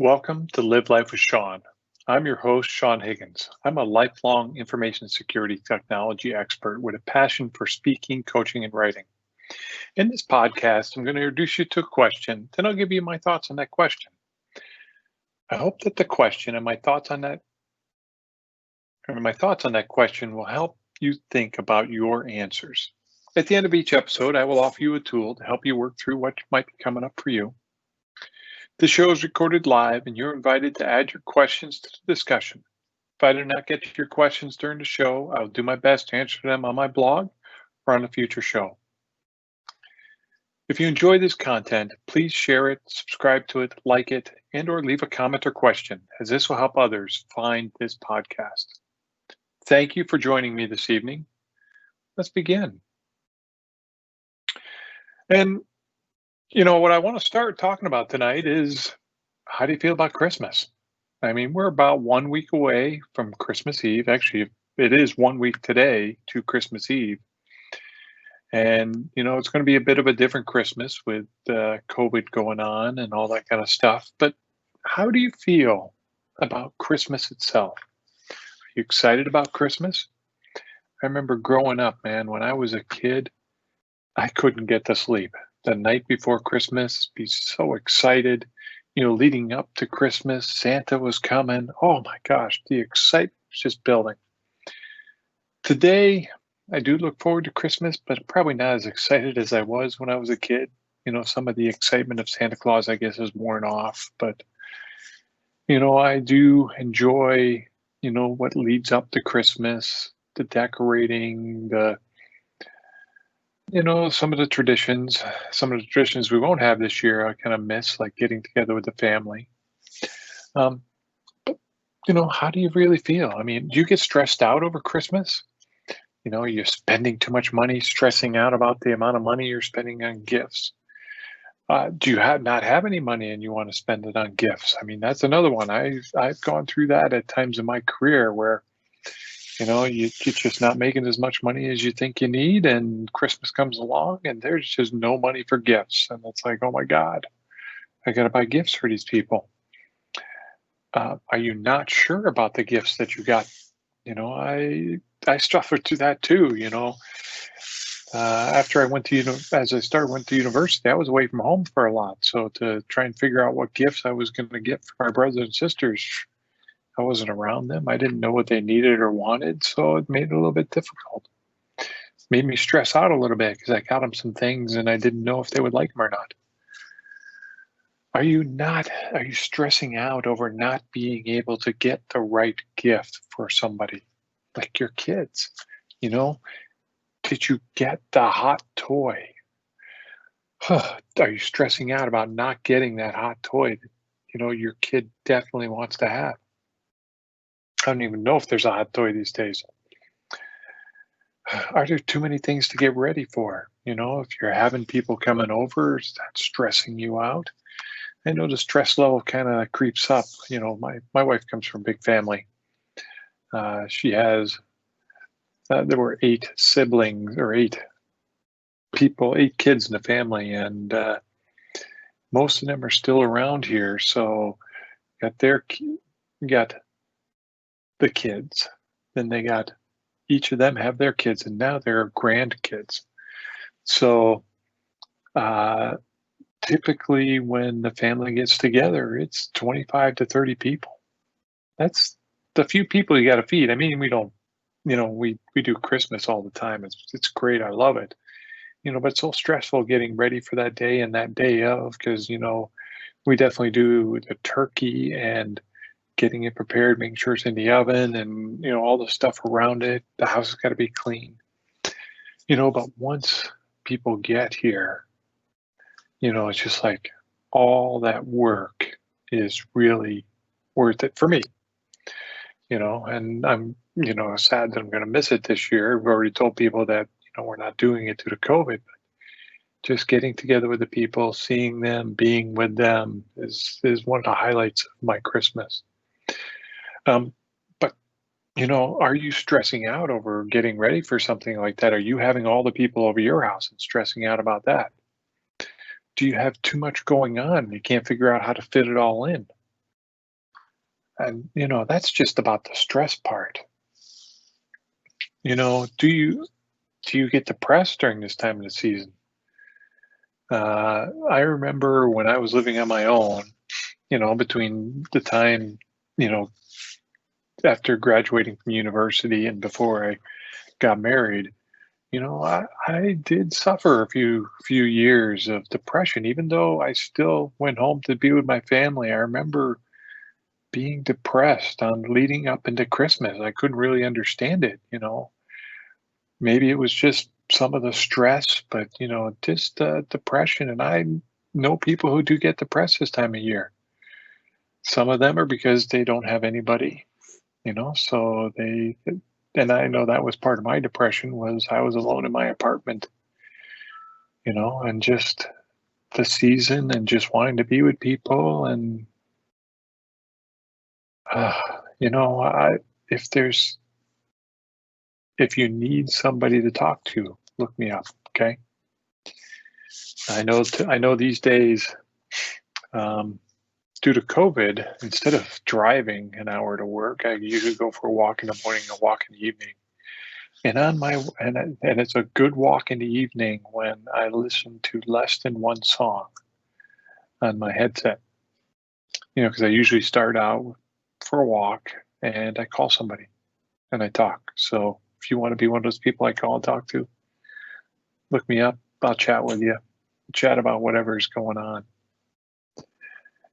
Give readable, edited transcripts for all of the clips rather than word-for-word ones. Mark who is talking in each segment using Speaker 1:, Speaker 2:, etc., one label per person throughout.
Speaker 1: Welcome to Live Life with Sean. I'm your host, Sean Higgins. I'm a lifelong information security technology expert with a passion for speaking, coaching, and writing. In this podcast, I'm going to introduce you to a question, then I'll give you my thoughts on that question. I hope that the question and my thoughts on that question will help you think about your answers. At the end of each episode, I will offer you a tool to help you work through what might be coming up for you. The show is recorded live, and you're invited to add your questions to the discussion. If I do not get to your questions during the show, I'll do my best to answer them on my blog or on a future show. If you enjoy this content, please share it, subscribe to it, like it, and/or leave a comment or question, as this will help others find this podcast. Thank you for joining me this evening. Let's begin. And what I want to start talking about tonight is, how do you feel about Christmas? I mean, we're about 1 week away from Christmas Eve. Actually, it is 1 week today to Christmas Eve. And, it's going to be a bit of a different Christmas with COVID going on and all that kind of stuff. But how do you feel about Christmas itself? Are you excited about Christmas? I remember growing up, man, when I was a kid, I couldn't get to sleep. The night before Christmas, be so excited, leading up to Christmas, Santa was coming. Oh my gosh, the excitement was just building. Today, I do look forward to Christmas, but probably not as excited as I was when I was a kid. Some of the excitement of Santa Claus, I guess, is worn off. But, I do enjoy, what leads up to Christmas, the decorating, some of the traditions we won't have this year, I kind of miss, like getting together with the family. But, how do you really feel? I mean, do you get stressed out over Christmas? You're spending too much money, stressing out about the amount of money you're spending on gifts. Do you not have any money and you want to spend it on gifts? I mean, that's another one. I've gone through that at times in my career where you're just not making as much money as you think you need, and Christmas comes along and there's just no money for gifts. And it's like, oh my God, I got to buy gifts for these people. Are you not sure about the gifts that you got? I suffered through that too, After I went to university, I was away from home for a lot. So to try and figure out what gifts I was going to get for my brothers and sisters, I wasn't around them. I didn't know what they needed or wanted, so it made it a little bit difficult. It made me stress out a little bit because I got them some things and I didn't know if they would like them or not. Are you stressing out over not being able to get the right gift for somebody, like your kids? Did you get the hot toy? Are you stressing out about not getting that hot toy that, your kid definitely wants to have? I don't even know if there's a hot toy these days. Are there too many things to get ready for? If you're having people coming over, is that stressing you out? I know the stress level kind of creeps up. My wife comes from a big family. She has, there were 8 siblings or 8 kids in the family, and most of them are still around here. So got the kids, then each of them have their kids, and now they're grandkids. So typically when the family gets together, it's 25 to 30 people. That's the few people you got to feed. I mean, we don't, we do Christmas all the time. It's great. I love it. But it's so stressful getting ready for that day and that day of, because, we definitely do the turkey and getting it prepared, making sure it's in the oven and, all the stuff around it. The house has got to be clean. But once people get here, it's just like all that work is really worth it for me. And I'm, sad that I'm going to miss it this year. We've already told people that, we're not doing it due to COVID, but just getting together with the people, seeing them, being with them is one of the highlights of my Christmas. But, are you stressing out over getting ready for something like that? Are you having all the people over your house and stressing out about that? Do you have too much going on? You can't figure out how to fit it all in? And, that's just about the stress part. Do you get depressed during this time of the season? I remember when I was living on my own, between the time, you know, after graduating from university and before I got married, I did suffer a few years of depression, even though I still went home to be with my family. I remember being depressed on leading up into Christmas. I couldn't really understand it. Maybe it was just some of the stress, but just depression. And I know people who do get depressed this time of year. Some of them are because they don't have anybody, so and I know that was part of my depression was I was alone in my apartment, and just the season and just wanting to be with people. And, uh, you know, I, if there's, if you need somebody to talk to, look me up. Okay. I know these days, um, due to COVID, instead of driving an hour to work, I usually go for a walk in the morning, a walk in the evening. And it's a good walk in the evening when I listen to less than one song on my headset. Because I usually start out for a walk and I call somebody and I talk. So if you want to be one of those people I call and talk to, look me up. I'll chat with you, chat about whatever's going on.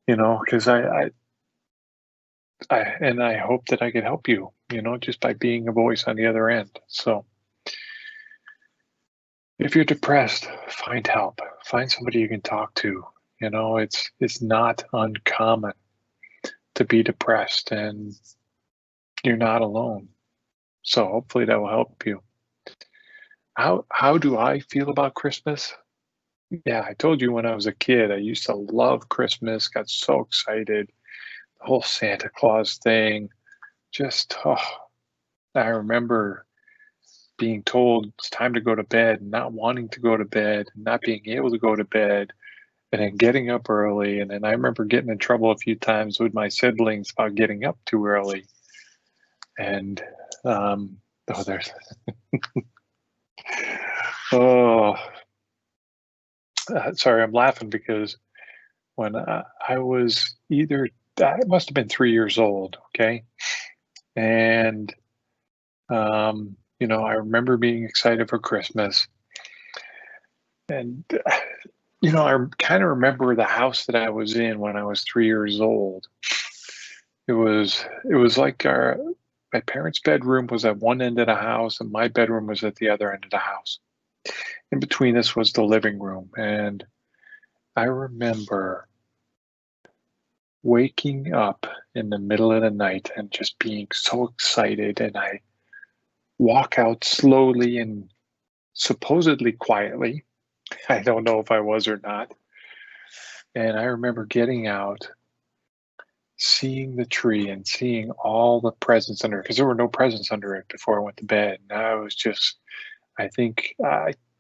Speaker 1: Because I hope that I can help you. Just by being a voice on the other end. So if you're depressed, find help. Find somebody you can talk to. It's not uncommon to be depressed, and you're not alone. So hopefully that will help you. How do I feel about Christmas? Yeah, I told you when I was a kid, I used to love Christmas, got so excited. The whole Santa Claus thing. Just, I remember being told it's time to go to bed, not wanting to go to bed, not being able to go to bed, and then getting up early. And then I remember getting in trouble a few times with my siblings about getting up too early. And, there's, oh, sorry, I'm laughing because when I was I must have been 3 years old, okay? And, I remember being excited for Christmas. And, I kind of remember the house that I was in when I was 3 years old. It was like my parents' bedroom was at one end of the house and my bedroom was at the other end of the house. In between us was the living room. And I remember waking up in the middle of the night and just being so excited. And I walk out slowly and supposedly quietly. I don't know if I was or not. And I remember getting out, seeing the tree and seeing all the presents under it, because there were no presents under it before I went to bed. And I was just, I think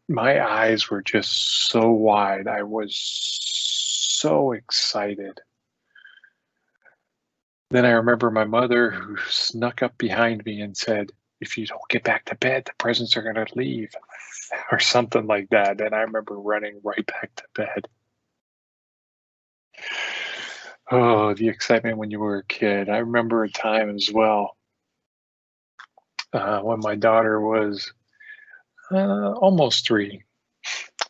Speaker 1: my eyes were just so wide. I was so excited. Then I remember my mother who snuck up behind me and said, if you don't get back to bed, the presents are going to leave, or something like that. And I remember running right back to bed. Oh, the excitement when you were a kid. I remember a time as well when my daughter was almost 3.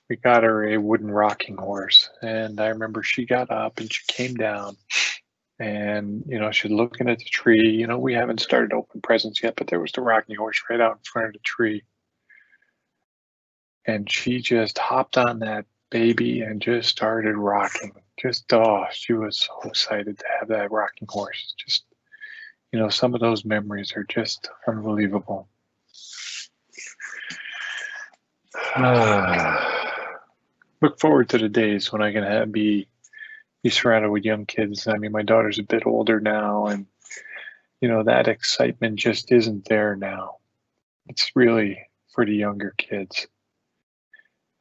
Speaker 1: We got her a wooden rocking horse. And I remember she got up and she came down and, she's looking at the tree. We haven't started open presents yet, but there was the rocking horse right out in front of the tree. And she just hopped on that baby and just started rocking. She was so excited to have that rocking horse. Just, some of those memories are just unbelievable. Look forward to the days when I can be surrounded with young kids. I mean, my daughter's a bit older now, and that excitement just isn't there now. It's really for the younger kids.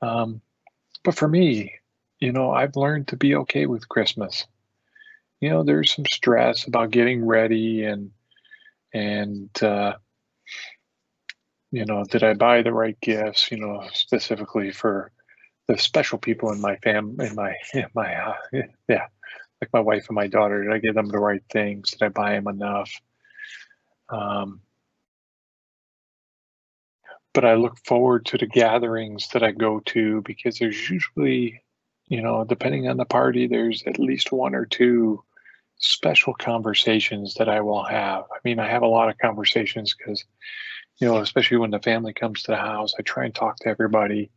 Speaker 1: But for me, I've learned to be okay with Christmas. there's some stress about getting ready and did I buy the right gifts, specifically for the special people in my yeah, like my wife and my daughter. Did I give them the right things? Did I buy them enough? Um, but I look forward to the gatherings that I go to because there's usually, depending on the party, there's at least one or two special conversations that I will have. I mean, I have a lot of conversations because, especially when the family comes to the house, I try and talk to everybody,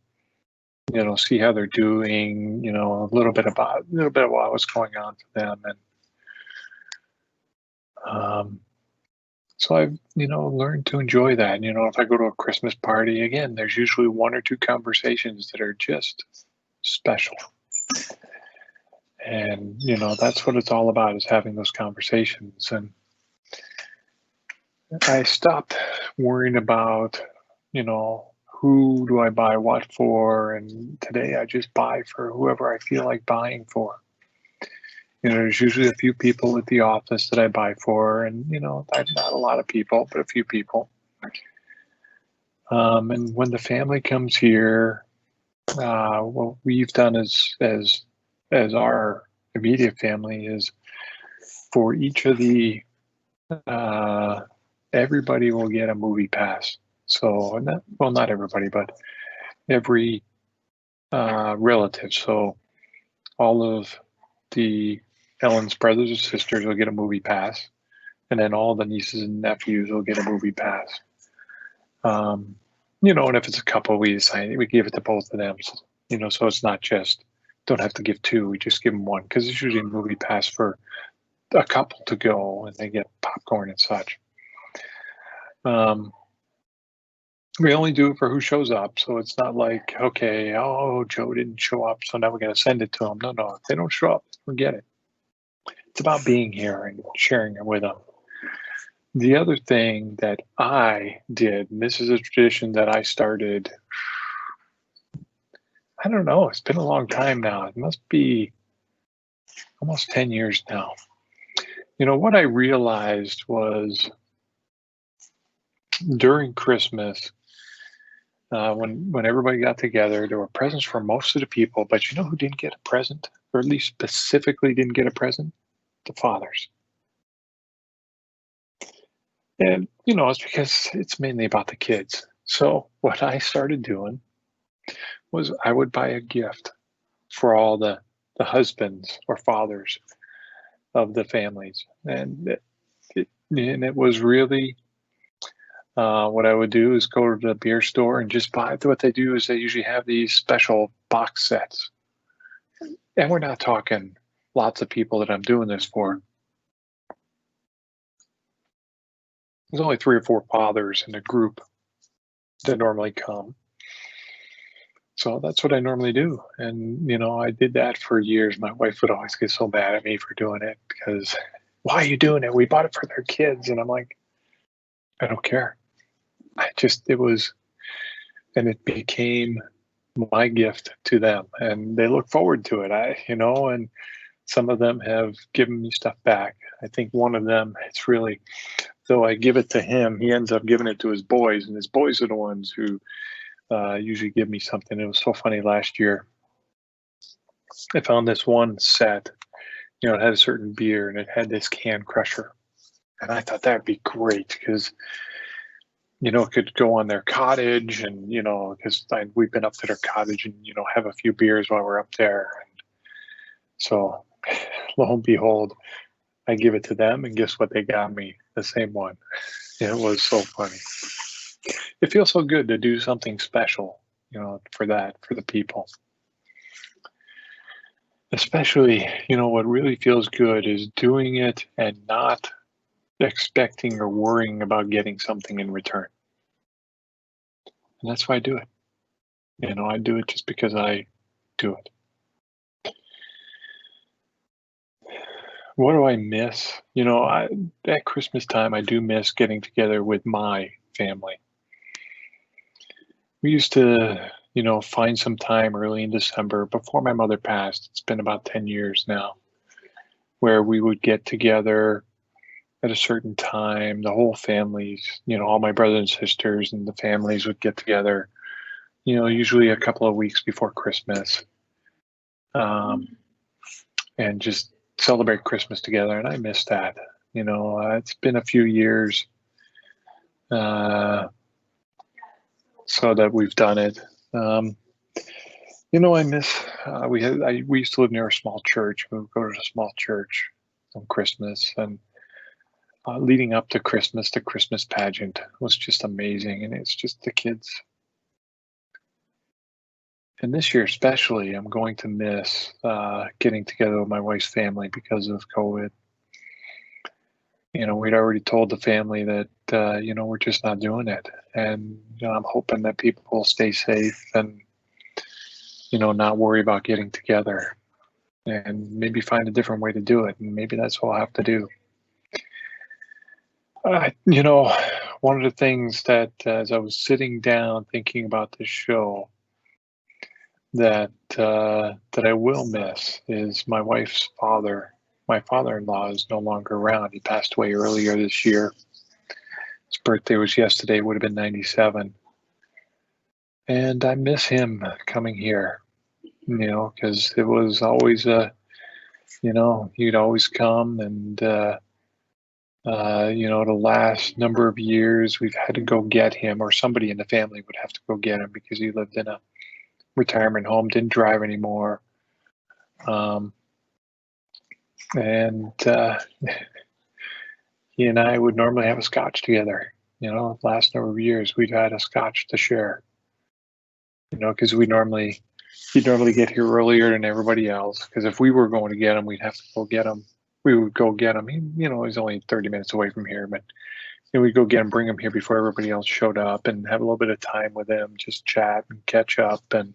Speaker 1: see how they're doing, a little bit about what's going on for them. And um, so I've, learned to enjoy that. If I go to a Christmas party, again, there's usually one or two conversations that are just special. And, that's what it's all about, is having those conversations. And I stopped worrying about, who do I buy what for? And today I just buy for whoever I feel like buying for. There's usually a few people at the office that I buy for, and not a lot of people, but a few people. And when the family comes here, what we've done as our immediate family is for each of the everybody will get a movie pass. So, not everybody, but every relative. So, all of the Ellen's brothers and sisters will get a movie pass, and then all the nieces and nephews will get a movie pass. And if it's a couple, we give it to both of them. So it's not just, don't have to give two, we just give them one, because it's usually a movie pass for a couple to go, and they get popcorn and such. We only do it for who shows up, so it's not like, okay, oh, Joe didn't show up, so now we're going to send it to him. No, if they don't show up, forget it. It's about being here and sharing it with them. The other thing that I did, and this is a tradition that I started, I don't know, it's been a long time now. It must be almost 10 years now. What I realized was during Christmas, when everybody got together, there were presents for most of the people, but you know who didn't get a present, or at least specifically didn't get a present? The fathers. And, it's because it's mainly about the kids. So what I started doing was I would buy a gift for all the husbands or fathers of the families. And it was really, what I would do is go to the beer store and just buy. What they do is they usually have these special box sets. And we're not talking lots of people that I'm doing this for. There's only 3 or 4 fathers in a group that normally come. So that's what I normally do. And, I did that for years. My wife would always get so mad at me for doing it because, why are you doing it? We bought it for their kids. And I'm like, I don't care. And it became my gift to them. And they look forward to it. And some of them have given me stuff back. I think one of them, it's really, though I give it to him, he ends up giving it to his boys. And his boys are the ones who usually give me something. It was so funny last year. I found this one set, it had a certain beer and it had this can crusher. And I thought that'd be great because, it could go on their cottage and, because we've been up to their cottage and, have a few beers while we're up there. And so lo and behold, I give it to them and guess what they got me? The same one. It was so funny. It feels so good to do something special, for the people. Especially, what really feels good is doing it and not expecting or worrying about getting something in return. And that's why I do it. I do it just because I do it. What do I miss? At Christmas time, I do miss getting together with my family. We used to, find some time early in December before my mother passed. It's been about 10 years now. where we would get together at a certain time. The whole families, all my brothers and sisters and the families would get together, usually a couple of weeks before Christmas, um, and just celebrate Christmas together. And I miss that. It's been a few years uh, so that we've done it. Um, I miss. We used to live near a small church. We would go to a small church on Christmas, and leading up to Christmas, the Christmas pageant was just amazing, and it's just the kids. And this year, especially, I'm going to miss getting together with my wife's family because of COVID. We'd already told the family that we're just not doing it, and I'm hoping that people will stay safe and not worry about getting together, and maybe find a different way to do it, and maybe that's what I'll have to do. One of the things that as I was sitting down thinking about this show that I will miss is my wife's father. My father-in-law is no longer around. He passed away earlier this year. His birthday was yesterday, would have been 97. And I miss him coming here, because it was always he'd always come, and the last number of years we've had to go get him, or somebody in the family would have to go get him because he lived in a retirement home, didn't drive anymore. And he and I would normally have a scotch together. Last number of years we'd had a scotch to share. Because he'd normally get here earlier than everybody else. Because if we were going to get him, we'd have to go get him. We would go get him. He's only 30 minutes away from here, but we'd go get him, bring him here before everybody else showed up, and have a little bit of time with him, just chat and catch up, and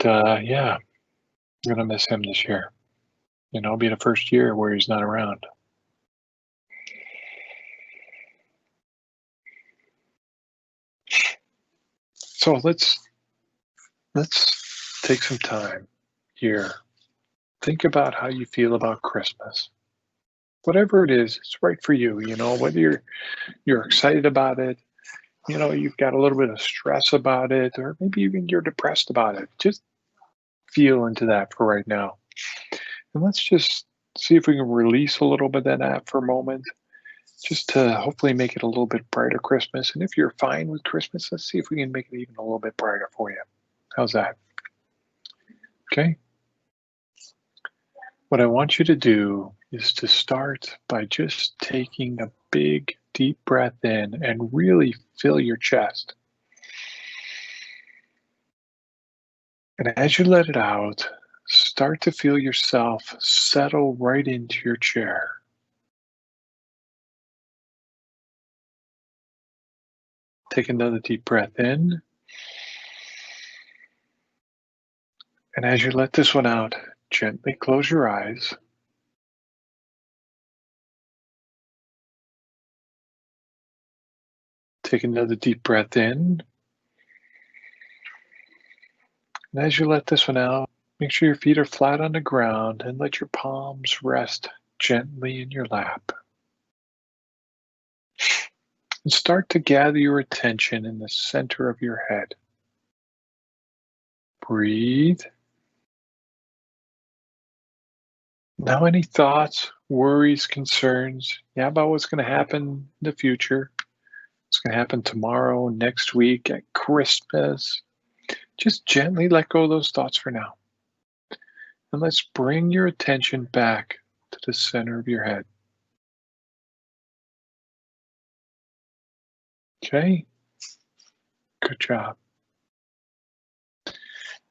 Speaker 1: yeah, I'm gonna miss him this year. It'll be the first year where he's not around. So let's take some time here. Think about how you feel about Christmas. Whatever it is, it's right for you. Whether you're excited about it, you've got a little bit of stress about it, or maybe even you're depressed about it. Just feel into that for right now. And let's just see if we can release a little bit of that for a moment, just to hopefully make it a little bit brighter Christmas. And if you're fine with Christmas, let's see if we can make it even a little bit brighter for you. How's that? Okay. What I want you to do is to start by just taking a big, deep breath in and really fill your chest. And as you let it out, start to feel yourself settle right into your chair. Take another deep breath in. And as you let this one out, gently close your eyes. Take another deep breath in. And as you let this one out, make sure your feet are flat on the ground and let your palms rest gently in your lap. And start to gather your attention in the center of your head. Breathe. Now, any thoughts, worries, concerns about what's going to happen in the future, what's going to happen tomorrow, next week, at Christmas, just gently let go of those thoughts for now. And let's bring your attention back to the center of your head. Okay? Good job.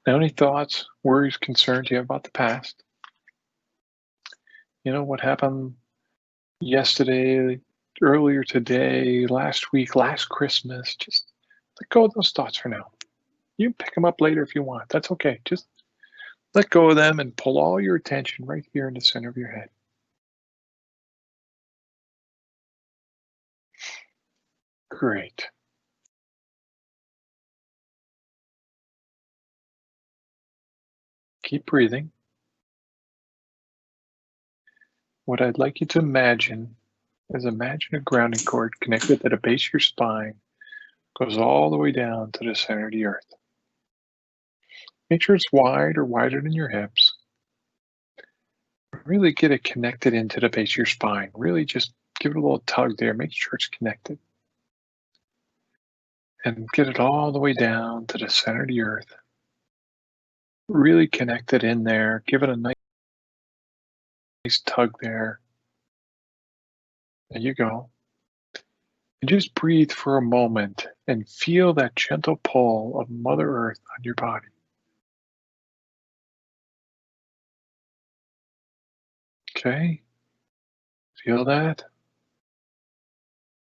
Speaker 1: Now, any thoughts, worries, concerns you have about the past? What happened yesterday, earlier today, last week, last Christmas? Just let go of those thoughts for now. You can pick them up later if you want. That's okay. Just let go of them and pull all your attention right here in the center of your head. Great. Keep breathing. what I'd like you to imagine is imagine a grounding cord connected at the base of your spine, goes all the way down to the center of the earth. Make sure it's wide or wider than your hips. Really get it connected into the base of your spine. Really just give it a little tug there. Make sure it's connected. And get it all the way down to the center of the earth. Really connect it in there. Give it a nice tug there. There you go. And just breathe for a moment and feel that gentle pull of Mother Earth on your body. Okay? Feel that?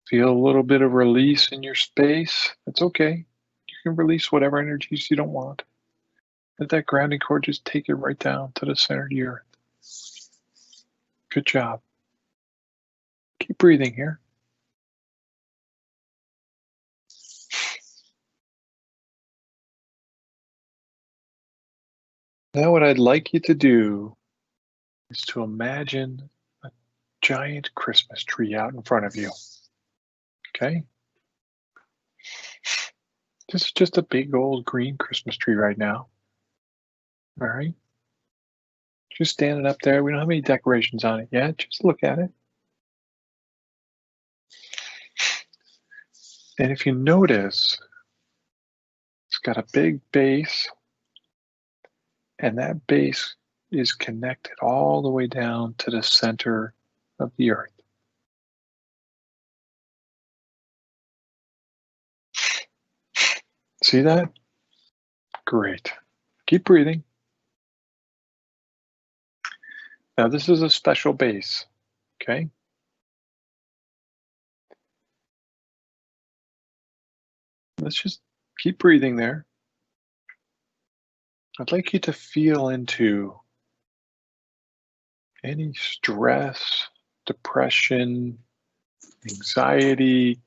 Speaker 1: Feel a little bit of release in your space. That's okay. You can release whatever energies you don't want. Let that grounding cord just take it right down to the center of the earth. Good job. Keep breathing here. Now, what I'd like you to do is to imagine a giant Christmas tree out in front of you. Okay? This is just a big old green Christmas tree right now. All right? Just standing up there. We don't have any decorations on it yet. Just look at it. And if you notice, it's got a big base, and that base is connected all the way down to the center of the earth. See that? Great. Keep breathing. Now, this is a special base, okay? Let's just keep breathing there. I'd like you to feel into any stress, depression, anxiety,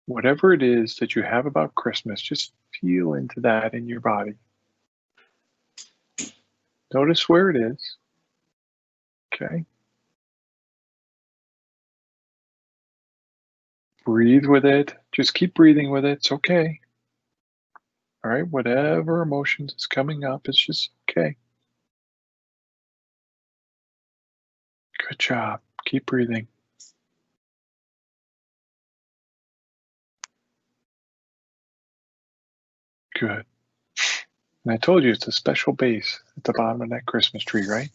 Speaker 1: whatever it is that you have about Christmas, just feel into that in your body. Notice where it is. Okay. Breathe with it. Just keep breathing with it. It's okay. All right. Whatever emotions is coming up, it's just okay. Good job. Keep breathing. Good. And I told you it's a special base at the bottom of that Christmas tree, right?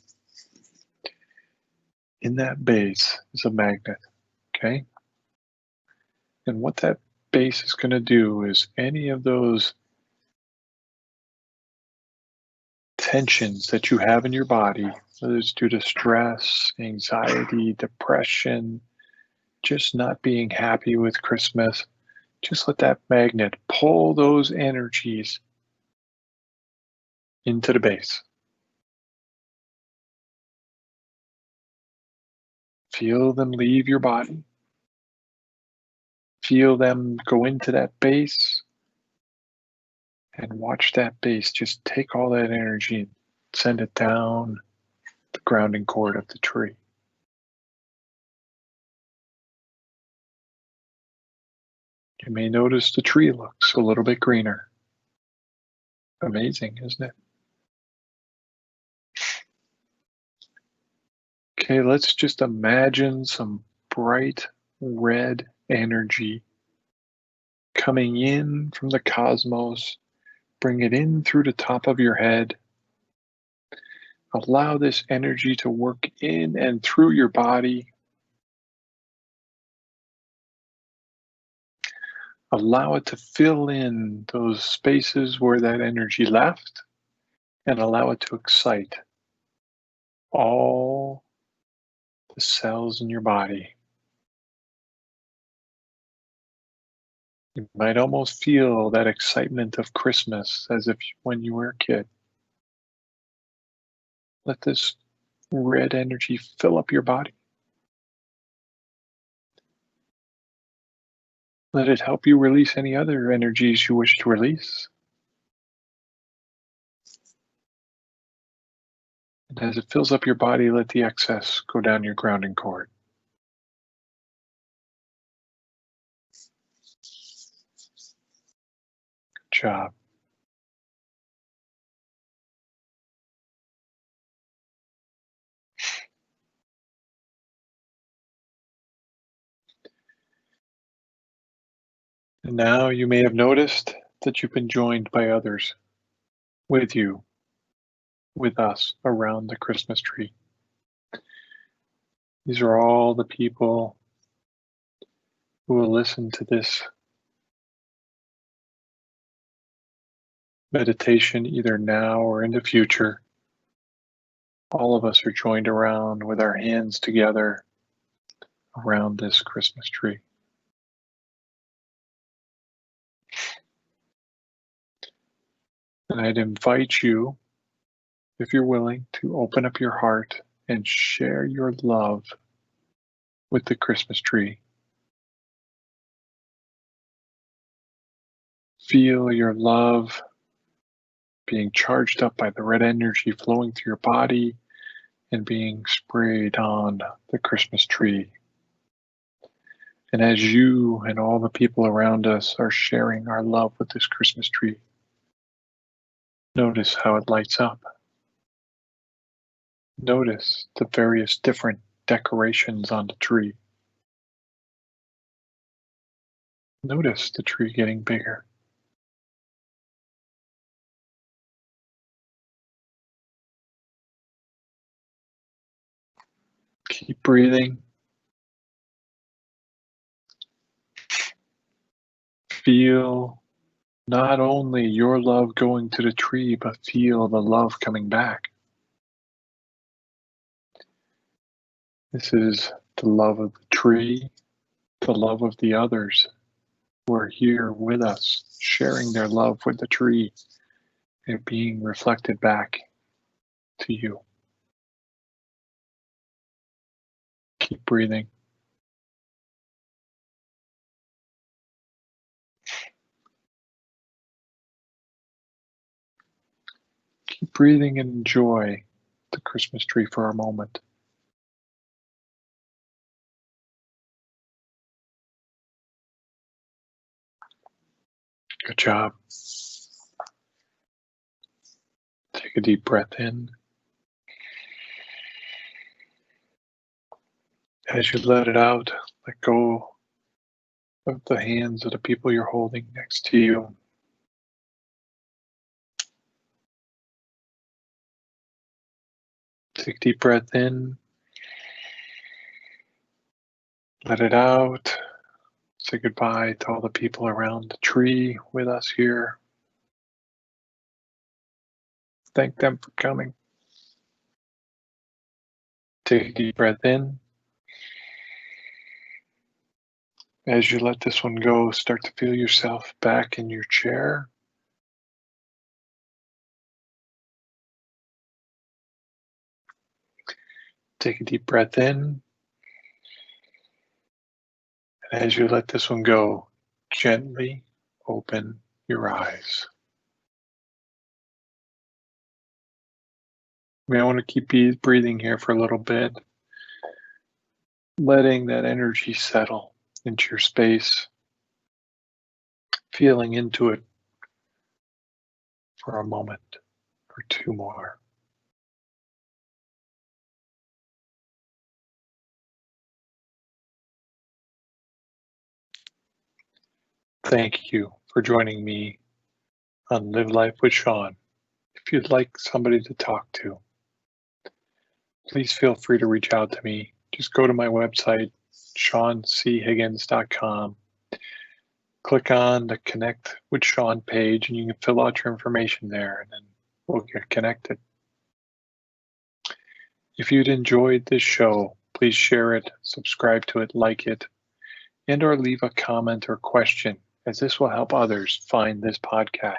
Speaker 1: In that base is a magnet, okay? And what that base is going to do is any of those tensions that you have in your body, whether it's due to stress, anxiety, depression, just not being happy with Christmas, just let that magnet pull those energies into the base. Feel them leave your body. Feel them go into that base and watch that base just take all that energy and send it down the grounding cord of the tree. You may notice the tree looks a little bit greener. Amazing, isn't it? Okay, let's just imagine some bright red energy coming in from the cosmos. Bring it in through the top of your head. Allow this energy to work in and through your body. Allow it to fill in those spaces where that energy left, and allow it to excite all the cells in your body. You might almost feel that excitement of Christmas as if when you were a kid. Let this red energy fill up your body. Let it help you release any other energies you wish to release. And as it fills up your body, let the excess go down your grounding cord. Good job. And now you may have noticed that you've been joined by others with you, with us around the Christmas tree. These are all the people who will listen to this meditation either now or in the future. All of us are joined around with our hands together around this Christmas tree. And I'd invite you, if you're willing, to open up your heart and share your love with the Christmas tree. Feel your love being charged up by the red energy flowing through your body and being sprayed on the Christmas tree. And as you and all the people around us are sharing our love with this Christmas tree, notice how it lights up. Notice the various different decorations on the tree. Notice the tree getting bigger. Keep breathing. Feel not only your love going to the tree, but feel the love coming back. This is the love of the tree, the love of the others who are here with us, sharing their love with the tree and being reflected back to you. Keep breathing. Keep breathing and enjoy the Christmas tree for a moment. Good job. Take a deep breath in. As you let it out, let go of the hands of the people you're holding next to you. Take a deep breath in. Let it out. Say goodbye to all the people around the tree with us here. Thank them for coming. Take a deep breath in. As you let this one go, start to feel yourself back in your chair. Take a deep breath in. And as you let this one go, gently open your eyes. You may want to keep breathing here for a little bit, letting that energy settle into your space, feeling into it for a moment or two more. Thank you for joining me on Live Life with Sean. If you'd like somebody to talk to, please feel free to reach out to me. Just go to my website, SeanCHiggins.com. Click on the Connect with Sean page and you can fill out your information there and then we'll get connected. If you'd enjoyed this show, please share it, subscribe to it, like it, and or leave a comment or question, as this will help others find this podcast.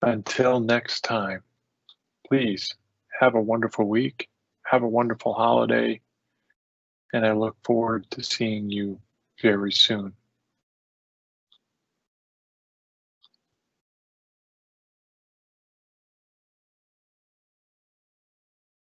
Speaker 1: Until next time, please have a wonderful week, have a wonderful holiday, and I look forward to seeing you very soon.